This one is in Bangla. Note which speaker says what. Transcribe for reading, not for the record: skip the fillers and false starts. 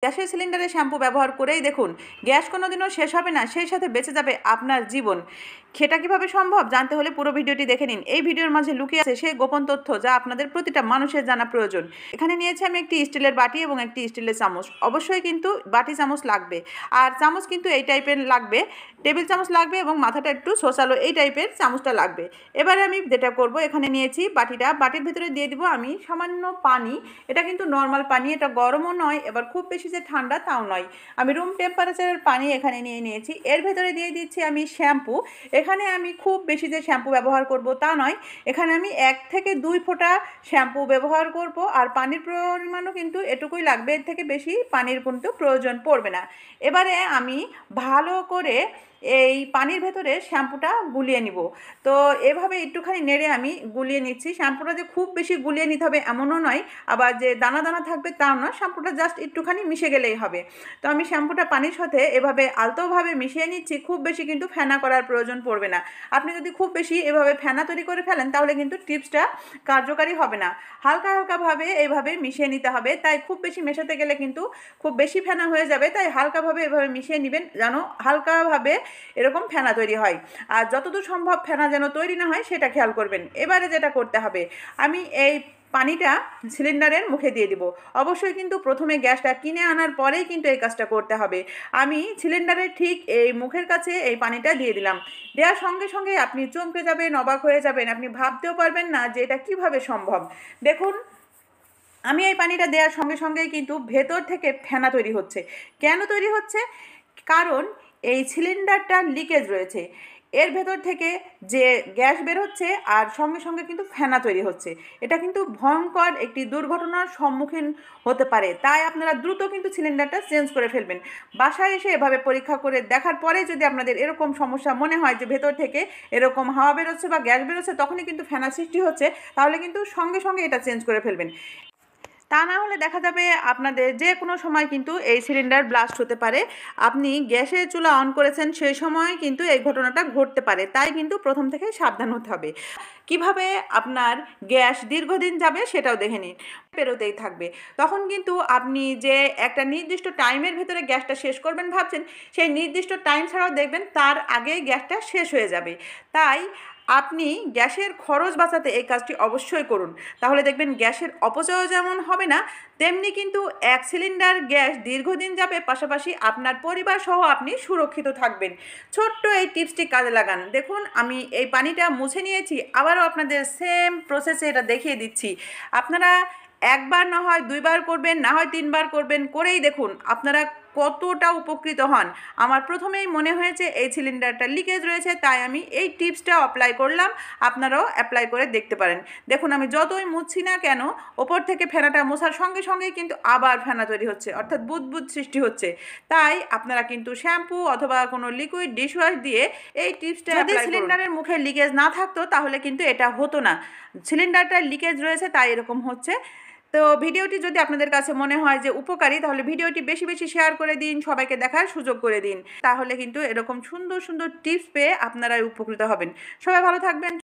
Speaker 1: গ্যাসের সিলিন্ডারে শ্যাম্পু ব্যবহার করেই দেখুন, গ্যাস কোনোদিনও শেষ হবে না, সেই সাথে বেঁচে যাবে আপনার জীবন। সেটা কিভাবে সম্ভব জানতে হলে পুরো ভিডিওটি দেখে নিন। এই ভিডিওর মাঝে লুকিয়ে আছে সেই গোপন তথ্য যা আপনাদের প্রতিটা মানুষের জানা প্রয়োজন। এখানে নিয়েছি আমি একটি স্টিলের বাটি এবং একটি স্টিলের চামচ। অবশ্যই কিন্তু বাটি চামচ লাগবে, আর চামচ কিন্তু এই টাইপের লাগবে, টেবিল চামচ লাগবে এবং মাথাটা একটু সোসালো এই টাইপের চামচটা লাগবে। এবারে আমি যেটা করব, এখানে নিয়েছি বাটির ভিতরে দিয়ে দিব আমি সামান্য পানি। এটা কিন্তু নর্মাল পানি, এটা গরমও নয়, এবার খুব বেশি যে ঠান্ডা তাও নয়। আমি রুম টেম্পারেচারের পানি এখানে নিয়ে নিয়েছি। এর ভেতরে দিয়ে দিচ্ছি আমি শ্যাম্পু। এখানে আমি খুব বেশি যে শ্যাম্পু ব্যবহার করব তা নয়, এখানে আমি 1 থেকে 2 ফোঁটা শ্যাম্পু ব্যবহার করব, আর পানির পরিমাণও কিন্তু এটুকুই লাগবে, এর থেকে বেশি পানির কিন্তু প্রয়োজন পড়বে না। এবারে আমি ভালো করে এই পানির ভেতরে শ্যাম্পুটা গুলিয়ে নিব। তো এভাবে একটুখানি নেড়ে আমি গুলিয়ে নিচ্ছি। শ্যাম্পুটা যে খুব বেশি গুলিয়ে নিতে হবে এমনও নয়, আবার যে দানা দানা থাকবে তাও না, শ্যাম্পুটা জাস্ট একটুখানি মিশে গেলেই হবে। তো আমি শ্যাম্পুটা পানির সাথে এভাবে আলতোভাবে মিশিয়ে নিচ্ছি, খুব বেশি কিন্তু ফেনা করার প্রয়োজন পড়বে না। আপনি যদি খুব বেশি এভাবে ফেনা তৈরি করে ফেলেন তাহলে কিন্তু টিপসটা কার্যকারী হবে না। হালকা হালকাভাবে এইভাবে মিশিয়ে নিতে হবে, তাই খুব বেশি মেশাতে গেলে কিন্তু খুব বেশি ফেনা হয়ে যাবে, তাই হালকাভাবে এভাবে মিশিয়ে নেবেন যেন হালকাভাবে এরকম ফেনা তৈরি হয়। আর যতদূর সম্ভব ফেনা যেন তৈরি না হয় সেটা খেয়াল করবেন। এবারে যেটা করতে হবে, আমি এই পানিটা সিলিন্ডারের মুখে দিয়ে দিব। অবশ্যই কিন্তু প্রথমে গ্যাসটা কিনে আনার পরেই কিন্তু এই কাজটা করতে হবে। আমি সিলিন্ডারের ঠিক এই মুখের কাছে এই পানিটা দিয়ে দিলাম। দেওয়ার সঙ্গে সঙ্গে আপনি চমকে যাবেন, অবাক হয়ে যাবেন, আপনি ভাবতেও পারবেন না যে এটা কিভাবে সম্ভব। দেখুন, আমি এই পানিটা দেওয়ার সঙ্গে সঙ্গেই কিন্তু ভেতর থেকে ফেনা তৈরি হচ্ছে। কেন তৈরি হচ্ছে? কারণ এই সিলিন্ডারটা লিকেজ রয়েছে, এর ভেতর থেকে যে গ্যাস বের হচ্ছে আর সঙ্গে সঙ্গে কিন্তু ফেনা তৈরি হচ্ছে। এটা কিন্তু ভয়ঙ্কর একটি দুর্ঘটনার সম্মুখীন হতে পারে, তাই আপনারা দ্রুত কিন্তু সিলিন্ডারটা চেঞ্জ করে ফেলবেন। বাসায় এসে এভাবে পরীক্ষা করে দেখার পরে যদি আপনাদের এরকম সমস্যা মনে হয় যে ভেতর থেকে এরকম হাওয়া বেরোচ্ছে বা গ্যাস বেরোচ্ছে, তখনই কিন্তু ফেনা সৃষ্টি হচ্ছে, তাহলে কিন্তু সঙ্গে সঙ্গে এটা চেঞ্জ করে ফেলবেন। তা না হলে দেখা যাবে আপনাদের যে কোনো সময় কিন্তু এই সিলিন্ডার ব্লাস্ট হতে পারে। আপনি গ্যাসের চুলা অন করেছেন সেই সময় কিন্তু এই ঘটনাটা ঘটতে পারে, তাই কিন্তু প্রথম থেকে সাবধান হতে হবে। কিভাবে আপনার গ্যাস দীর্ঘদিন যাবে সেটাও দেখে নিন। পেরোতেই থাকবে, তখন কিন্তু আপনি যে একটা নির্দিষ্ট টাইমের ভেতরে গ্যাসটা শেষ করবেন ভাবছেন, সেই নির্দিষ্ট টাইম ছাড়াও দেখবেন তার আগেই গ্যাসটা শেষ হয়ে যাবে। তাই আপনি গ্যাসের খরচ বাঁচাতে এই কাজটি অবশ্যই করুন, তাহলে দেখবেন গ্যাসের অপচয় যেমন হবে না, তেমনি কিন্তু 1 সিলিন্ডার গ্যাস দীর্ঘদিন যাবে, পাশাপাশি আপনার পরিবার সহ আপনি সুরক্ষিত থাকবেন। ছোট্ট এই টিপসটি কাজে লাগান। দেখুন, আমি এই পানিটা মুছে নিয়েছি, আবারও আপনাদের সেম প্রসেসে এটা দেখিয়ে দিচ্ছি। আপনারা একবার না হয় 2 বার করবেন, না হয় 3 বার করবেন, করেই দেখুন আপনারা কতটা উপকৃত হন। আমার প্রথমেই মনে হয়েছে এই সিলিন্ডারটা লিকেজ রয়েছে, তাই আমি এই টিপসটা অ্যাপ্লাই করলাম। আপনারাও অ্যাপ্লাই করে দেখতে পারেন। দেখুন, আমি যতই মুছছি না কেন, ওপর থেকে ফেনাটা মোছার সঙ্গে সঙ্গেই কিন্তু আবার ফেনা তৈরি হচ্ছে, অর্থাৎ বুদবুদ সৃষ্টি হচ্ছে। তাই আপনারা কিন্তু শ্যাম্পু অথবা কোনো লিকুইড ডিশওয়াশ দিয়ে এই টিপসটা অ্যাপ্লাই করুন। যদি সিলিন্ডারের মুখে লিকেজ না থাকতো তাহলে কিন্তু এটা হতো না। সিলিন্ডারটা লিকেজ রয়েছে তাই এরকম হচ্ছে। তো ভিডিওটি যদি আপনাদের কাছে মনে হয় যে উপকারী, তাহলে ভিডিওটি বেশি বেশি শেয়ার করে দিন, সবাইকে দেখার সুযোগ করে দিন। তাহলে কিন্তু এরকম সুন্দর সুন্দর টিপস পেয়ে আপনারাই উপকৃত হবেন। সবাই ভালো থাকবেন।